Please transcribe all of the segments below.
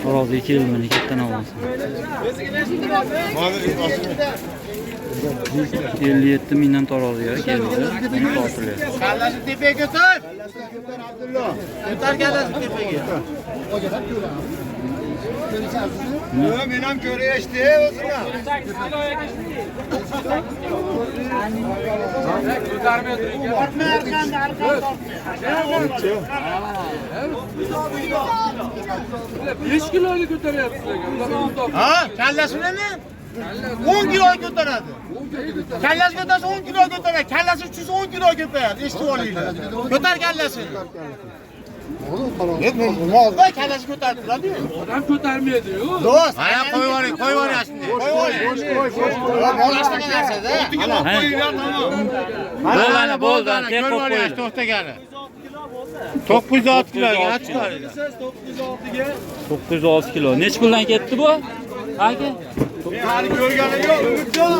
Taroziga keldimi, kattadan olsin. 57 mingdan taroziga keldi. Buni sotilyapti. Kallasini tepaga ko'tar. Abdullo. Ko'tar kallasini tepaga. Men ham ko'ryapti o'zingga. Ortma arqanda arqanda. 5 kiloga ko'taryapsiz. Ha, kallasini 10 kiloga ko'taradi. Kallasi ko'tarsa 10 kiloga ko'taradi. Kallasi 310 kiloga ko'taradi. Eshitib olinglar. Ko'tar kallasini. Molda kallasi ko'tarib turadi-yu. Odam ko'tarmaydi-yu. Do'st, mana qo'yib yuboring, qo'yib yuboring shunday. Qo'yib yuboring. Mol ashtaga narsada. Bo'ldi, bo'ldi. Tek qo'yib qo'ydi. To'xtagani. 906 kiloga chiqadi. 906 kilo. Nech puldan ketdi bu? Aka? Hali ko'rgani yo'q, Umidjon.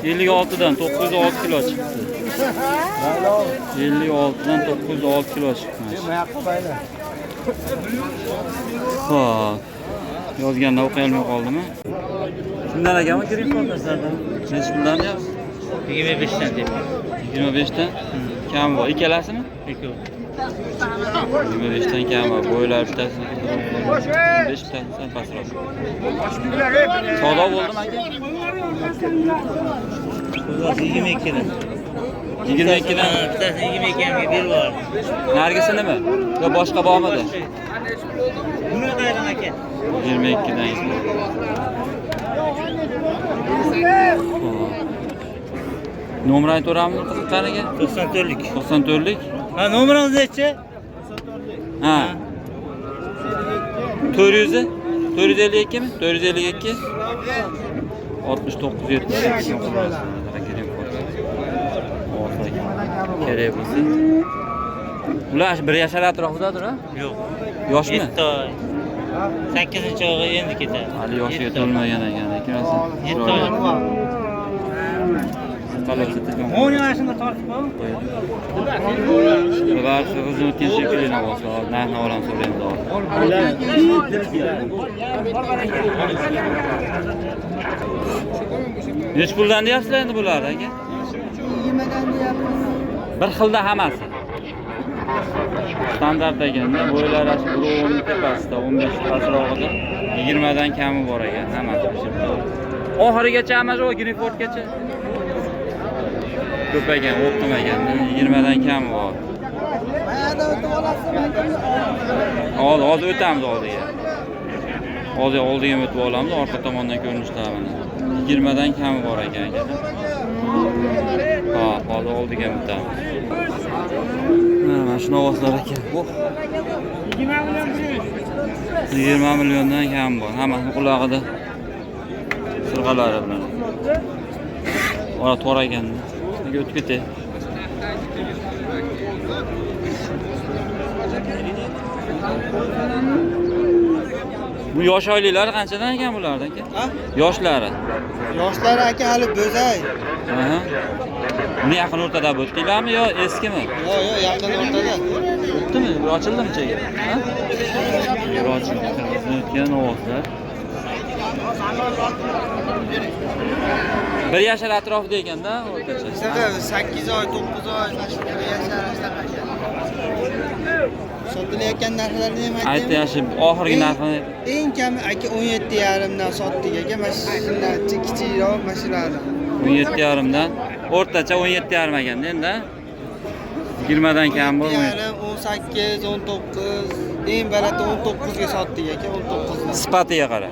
56 dan 906 kilo chiqdi. 56 dan 906 kilo chiqdi. Xo'p. Yozganda o'qiy olmay qoldimi? Shundan akami kiring ko'rsatdim. Nech puldan deyapsiz? 25 dan deb. 25 dan? Kam bor. Ikkalasimi? Ikkovi. 25 dan kam bor. Bo'ylar bittasiniki 5 bittasidan pastroq. Savdo bo'ldimi aka? 22 dan. 22 dan. Bittasi 22 ga berib yubordim. Nargisi nima? Yo boshqa bormidi? Buni qaydan aka? 22 dan. Nomer aytaveramizmi qiziqqaniga? 94lik. 94lik. Ha, nomeringiz nechi? Ha. 400 452 mi? 452 69 70. Kerak bo'lsa. Ular bir yashar atrofidadir, ha? Yo'q. Yoshmi? 8-oyga endi ketadi. Hali yoshi yetolmagan ekan, ikkalasi. 7 oy. Qalbsi telefon. 10 yoshini tortib qo'y. Ular xizmat shekilini olsa, narxni olam so'raymiz. Nech puldan deyapsizlar endi bular aka? 20 dan deyapmiz. Bir xilda hammasi. Standart ekanda, bo'ylari shu 10 tepasida, 15 pasrog'ida 20 dan kami bor ekan, hammasi pishibdi. Oxirigacha mana shu Greenfordgacha ko'paygan, o'qitmagan, 20 dan kami bor. Mayada o'tib olasizmi? Hozir o'tamiz oldiga. Hozir oldiga o'tib olamiz, orqa tomondan ko'rinishlar mana. 20 dan kami bor ekan. Ha, hozir oldiga o'tamiz. Mana shuni ovozlar ekan. 20 milliondan kam bor. Hammasi qulog'ida sirg'alari bilan. Ora to'g'ri ekan. O'tib ketay. Bu yosh oyliklari qanchadan ekan bulardan aka? Ha? Yoshlari. Yoshlari aka hali bo'zay. Aha. Buni yaqin o'rtada bo'tdinglarmi yo eskimi? Yo'q, yaqin o'rtada. O'tdimi? Bu ochildimi chega? Ha? Bu ochildi. O'tgan ovozlar. Bir yashar atrofida ekanda, o'rtacha. 8 oy, 9 oy tashkil yashar. Sotilayotgan narxlarni ham Aytdi yaxshi, oxirgi narxini eng kami aka 17,5 dan sotdik aka. Mashinalar kichikroq mashinalar. 17,5 dan, o'rtacha 17,5 ekanda endi. 20 dan kam bor. 18, 19, eng barati 19 ga sotdik aka, 19 dan. Sifatiga qara.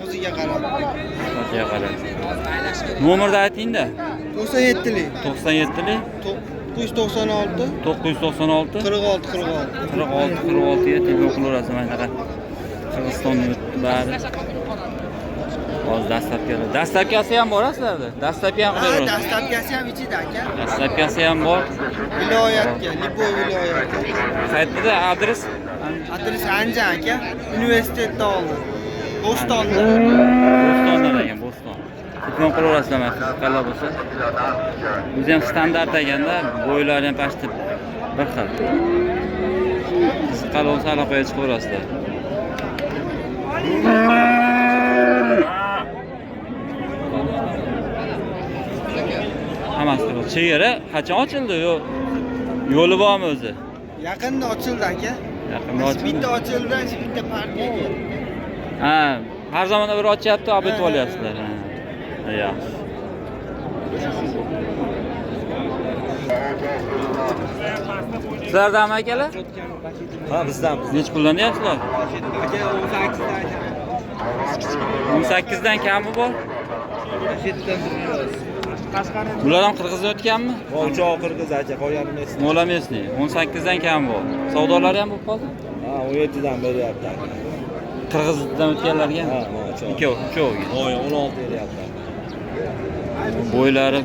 O'ziga qarab. Sifatiga qara. Nomerni ayting-da. 97lik. 97lik 996 996 46 46. 46 46 ga telefon qilaverasiz mana shunaqa. Qirg'izistonning bari. Hozir dastlabkasi ham bor sizlarda. Dastlabki ham Ha, qilaverasiz. dastlabkasi ham ichida aka. Dastlabkasi ham bor. Viloyatga, Lipoy viloyati. Saytida adres Adres Anjan aka, universitetda oldi. Bo'stonda. Bo'stonda ekan, Bo'ston. Telefon qilaverasizlar mana qiziqqanlar bo'lsa. O'zi ham standart ekanda, bo'ylari ham pasti bir xil. Qiziqqan bo'lsa aloqaga chiqaverasizlar. Hammasi bor. Chegara qachon ochildi? Yo'li bormi o'zi? Yaqinda ochildi aka. Yaqinda ochildi. Bitta ochildi, bitta partiyaga. Ha, har zamonda bir ochyapti, olib o'tib olyapsizlar. Ha. Yaxshi. Sizlardanmi akalar? Ha, bizdan. Nech puldan deyapsizlar? Aka 18 dan kami bor? 7dan Bular ham Qirg'izdan o'tganmi? O'choq qirg'iz aka, qolganini eslab. Mo'lamesni 18 dan kam bor. Savdolari ham bo'lib qoldi. Ha, 17 dan beryapti aka. Qirg'izdan o'tganlarga Ha, ham. o'choq. Uchoviga. Voy, 16 beryapti. Bo'ylari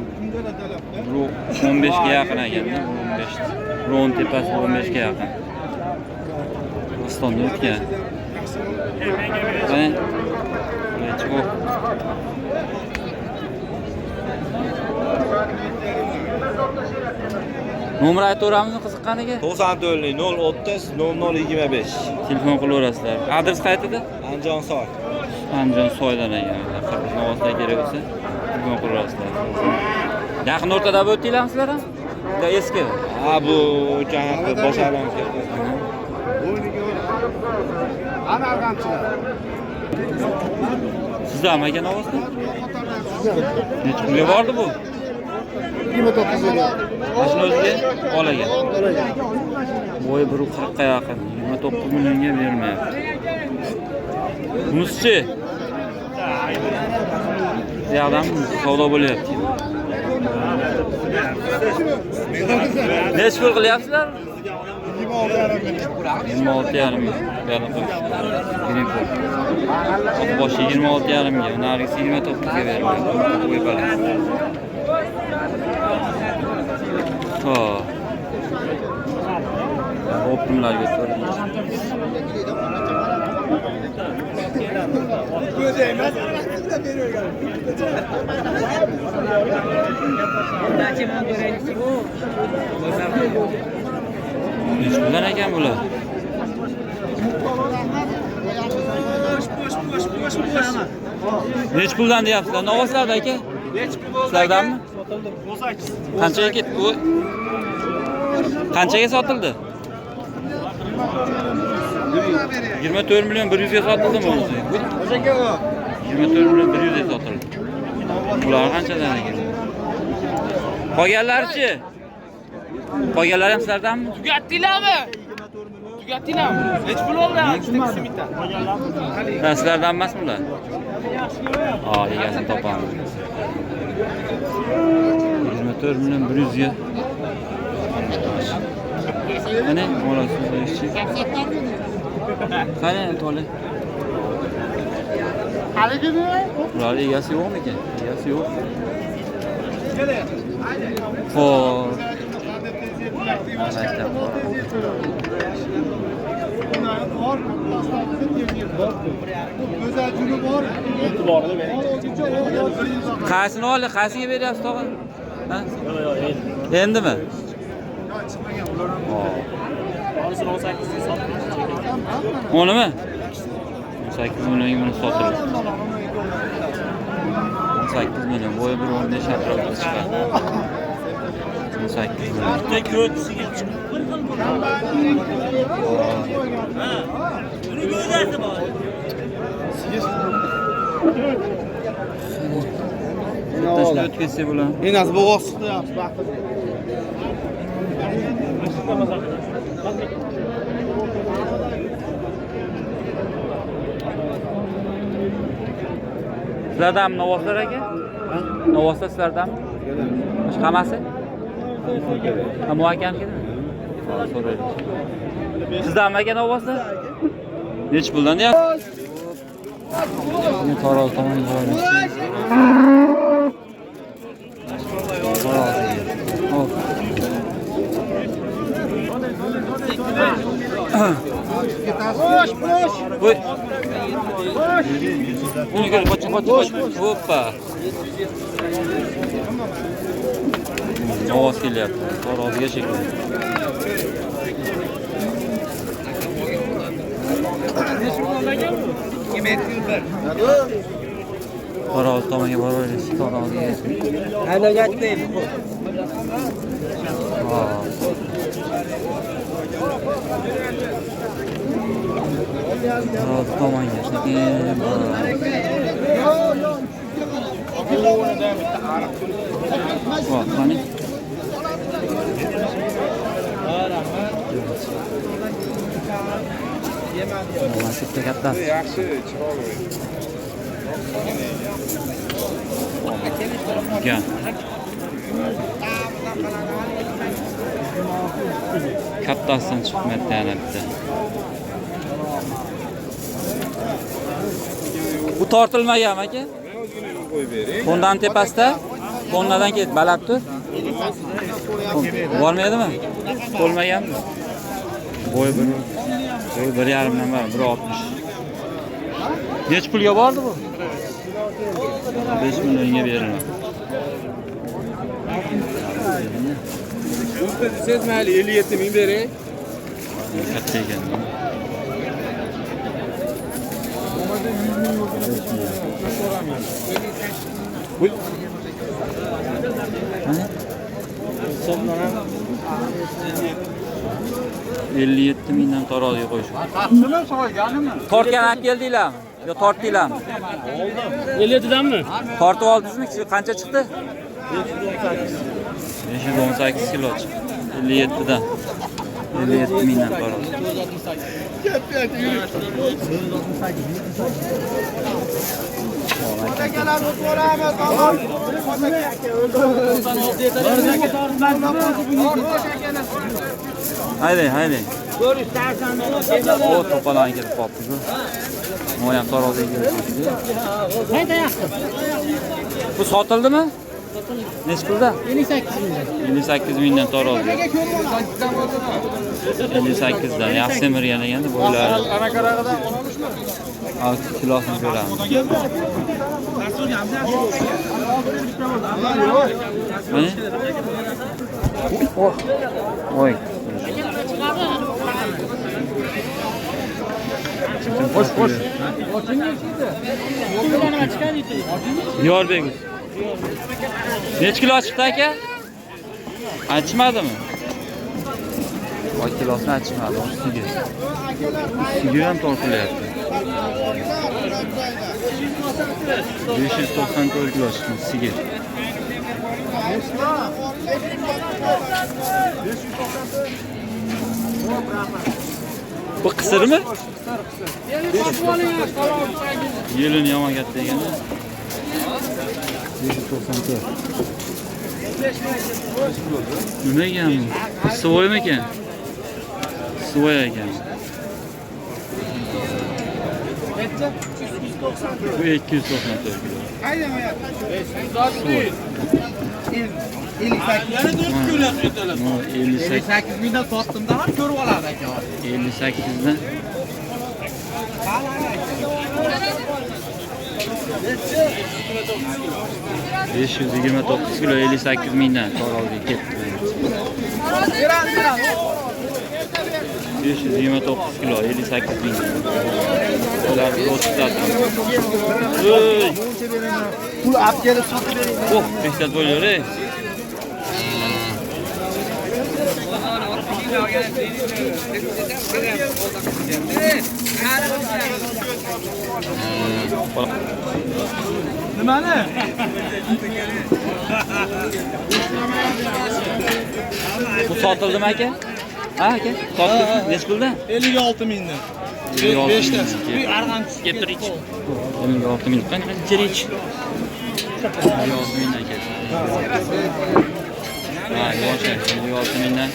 15 ga yaqin ekanda, 15. Ron tepasi 15 ga yaqin. Qirg'izistonda o'tgan. Qani? Chiqib. Nomer aytaveramizmi qiziqqaniga? 94 030 0025. Telefon qilaverasizlar. Adres qayerda? Andijon soy. Andijon soydan ekan. Qirg'iz Novosda kerak bo'lsa, telefon qilaverasizlar. Yaqin o'rtada o'tdinglarmi sizlar ham? Yo eski. Ha, bu o'choq boshqalarga keldi. Ana arg'amchilar. Sizlarmi ekan Novosda? Necha pulga bordi bu? 29 ga. Mashina o'ziga olaga. Bo'yi 140 ga yaqin, 29 millionga bermayapti. Bunisi-chi? Yo'qdan savdo bo'lyapti. Necha pul qilyapsizlar? 26,5 ming. Yarim qo'yish. Giring pul. Boshi 26,5 mingga, narigisi 29 ga beriladi. Qo'y baland. Ha. Optimlarga to'g'ri. Nech puldan ekan bular? Nech puldan deyapsizlar? Novoslarda aka? Nech pul bo'ldi? Sizlardanmi? 18. Qanchaga ketdi bu? Qanchaga sotildi? 24 million 100 ga sotildimi o'zi? 24 million 100 ga sotildi. Bular qanchadan ekan? Qolganlarchi? Qolganlar ham sizlardanmi? Tugatdinglarmi? Tugatdinglarmi? Nech pul oldi? Ikkita bitta. Ha, sizlardan emasmi ular? Ha, egasini topamiz. 24 million 100 ga. Qani, molasiz. Qani, to'la. Haligini? Ular egasi yo'qmi ekan? Egasi yo'q. Xo'p. Qaysini oldi? Qaysiga beryapsiz tog'a? Ha? Endimi? Olisini 18 ga sotdik. Onimi? 18 millionga buni sotildi. 18 million. Bo'yi 1.15 atrofida chiqadi. 18 million. Tek ko'tisiga chiqib. Ha. Buni ko'zasi bor. Tashlab o'tkazsa bo'ladi. Enas bo'g'oz qilyapsiz, baxtli. Sizlardanmi Novoslar aka? Novoslar sizlardanmi? Boshqa hammasi? Ha, muakamnikimi? Ha, so'raylik. Sizdanmi aka Novoslar? Nech puldan deyapsiz? Buni Taroz tomoniga boramiz. Hop. Voy. Buni gel qoch. Hoppa. Ovoz kelyapti. Tarozga shekilli. Tarozi tomonga boraveramiz. Taroziga. Tarozi tomonga sekin boraveramiz. Voh, qani? Mana shu kattasi. Yaxshi, chiroyli. Gan. Kattasidan chiqmayapti yana bitta. Bu tortilmagan aka? Qo'yib bering. Fondan tepasida, fondan ketib balab tur. Bormaydimi? To'lmaganmi? Bo'y 1,5 dan bor, 1,60. Nech pulga bordi bu? 5 millionga beriladi. Siz mayli 57 ming bering. Katta ekan. Mana 57 mingdan taroziga qo'yish. Tortgan olib keldinglarmi? Yo tortdinglarmi? 57 danmi? Tortib oldingizmi? Qancha chiqdi? 518 kilo chiqdi. 57 dan. 57 mingdan tarozi. Haydi, haydi. O to'padan kelib qolibdi. Bu ham taroziga keldi. Bu sotildimi? Nech pulda? 58 mingdan tarozi. 58 dan. Yaxshi semirgan ekan bo'ylari. Ana qarag'idan olishmi? Al kilosini ko'ramiz. Mana. Oy. Xo'sh. Yorbek. Nech kilo chiqdi aka? Aytishmadimi? Voy kilosini aytishmadi, ustiga. Ustiga ham tortilyapti. 594 kilo chiqdi ustiga. Bu qisirmi? Yelin yomon katta ekan. 594. Nima ekan bu? Svoymi ekan? Svoy ekan. Bu 294 kilo. Haydi mayat. 58 mingdan sotdim-da ham ko'rib oladi aka. 58 dan. Besh yuz yigirma to'qqiz kilo 58 mingdan Taroziga ketdi. 529 kilo 58 ming. Ular o'tadi. Oy! Pul olib kelib sotib bering. Oh, behzat bo'lar ey. Nimani? Bu sotildimi aka? Ha aka? Sotdi. Nech pulda? 56 mingdan. 5 ta. Bir arg'an Gap tur ich. 56 ming. Qani icheri ich. 56 mingdan aka. Ha, yo'q, 56 mingdan.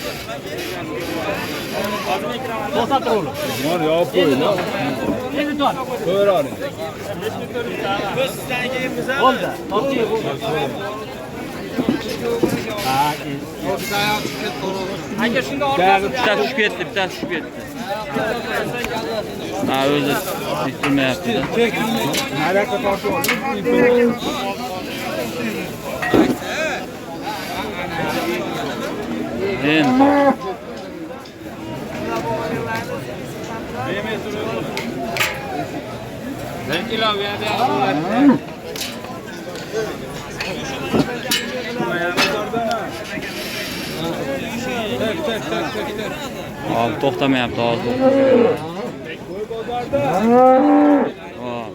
to'xtatib o'l. Bor, yopib qo'yinglar. Endi tur. Ko'raring. Biz sizdan keyin biz ham. Bo'ldi. Aka shunda Bitta tushib ketdi, bitta tushib ketdi. Ha, o'zi tektirmayapti. Naraka tortib olib. Endi 1 kilo beradi. Hop, to'xtamayapti, hozir. Hop.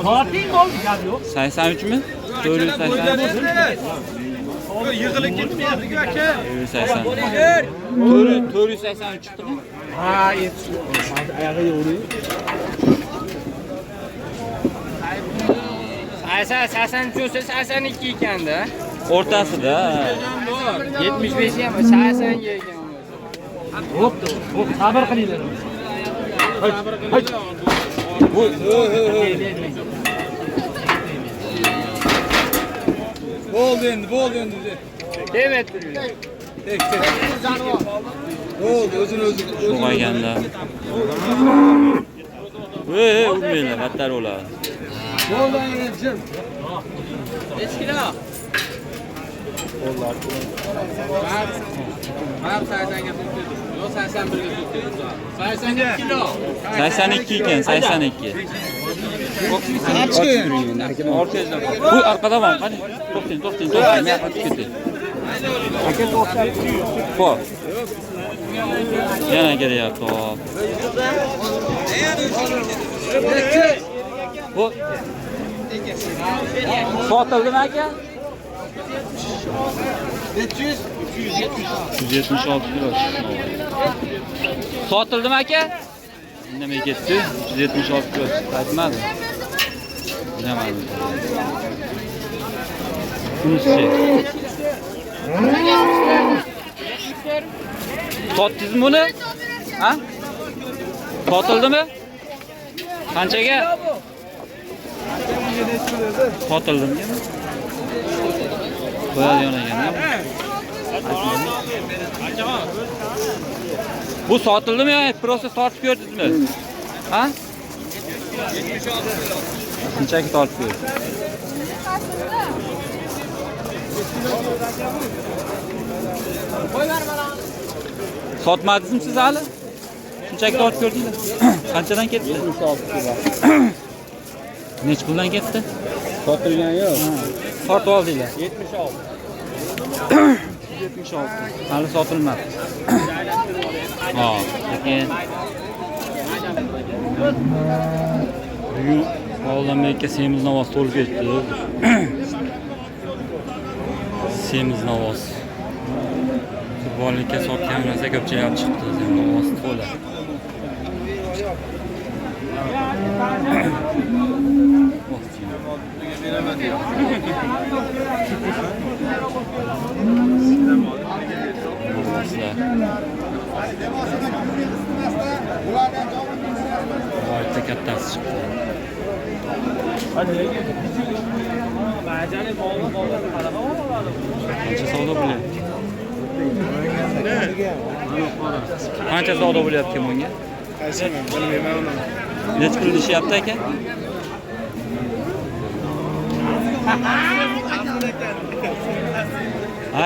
Soating bo'ldi, gap yo'q. 83 mi? 483. Yig'ilib ketmayapti aka. 483 chiqdimi? Ha, oyog'iga uring. 83 olsa 82 ekanda. O'rtasida. 75 ham 80 ga ekan. Hop, sabr qilinglar. Bo'ldi endi. Evet. Bo'ldi, o'zini Sho'g'ayganda. Urmanglar, battar bo'ladi. Ham 80 ga tutdi. Yo'q 81 ga tutdi. 82 kilo. 82 ekan, 82. Orqangizdan. Bu orqadan ham, qani. To'xting. Men yoqqa keting. Xo'p. Yana kelyapti, hop. Bu sotildimi aka? 376 kilo. Sotildimi aka? Indamay ketdi. 376 kilo. Qaytmadi. Bilaman. Bunisi. Sotdingizmi buni? Ha? Sotildimi? Qanchaga? Sotildimi? Qo'yadigan ekan. Bu sotildimi yo просто tortib ko'rdingizmi? Ha? 76. Qanchaga tortib ko'rdingiz? Sotmadingizmi siz hali? Shunchaki tortib ko'rdingiz. Qanchadan ketdi? 76 kilo. Nech puldan ketdi? Sotilgan yo'q. Sotib oldinglar. 76. 76. Hali sotilmadi. Ha, lekin bugun Olamekka semiz navoz to'lib ketdi. Semiz navoz. Futbollikka sotgan narsa ko'pchilik olib chiqdi. Navoz to'la. Bitta kattasi chiqdi. Qancha savdo bo'lyapti? Qancha savdo bo'lyapti bunga? Qaysiman, bilmayman uni. Nech pul deyapti aka?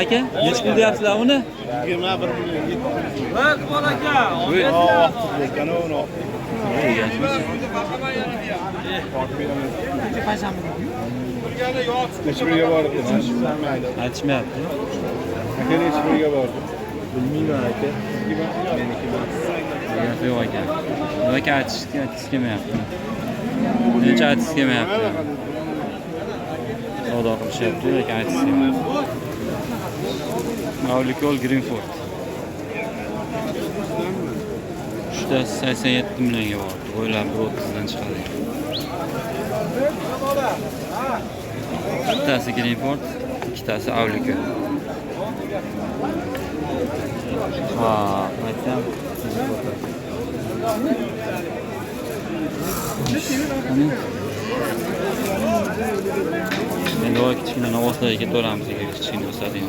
Aka, nech pul deyapsizlar uni? 21 million. Bak bol aka. Lekin uni necha pulga bordi? Aytishmayapti. Aka necha pulga bordi? Bilmayman aka. Meniki yo'q aka. Aka aytishga kelmayapti. Necha aytishga kelmayapti. Savdo qilishyapti, lekin aytishga kelmayapti. Mavlikol Greenford. Uchta 87 millionga bordi. O'ylab 30 dan chiqadi. Bittasi Greenford, ikkitasi Avliko. Ha, aytsam. Endi kichkina novoslarga ketaveramiz, kichkina o'sadi.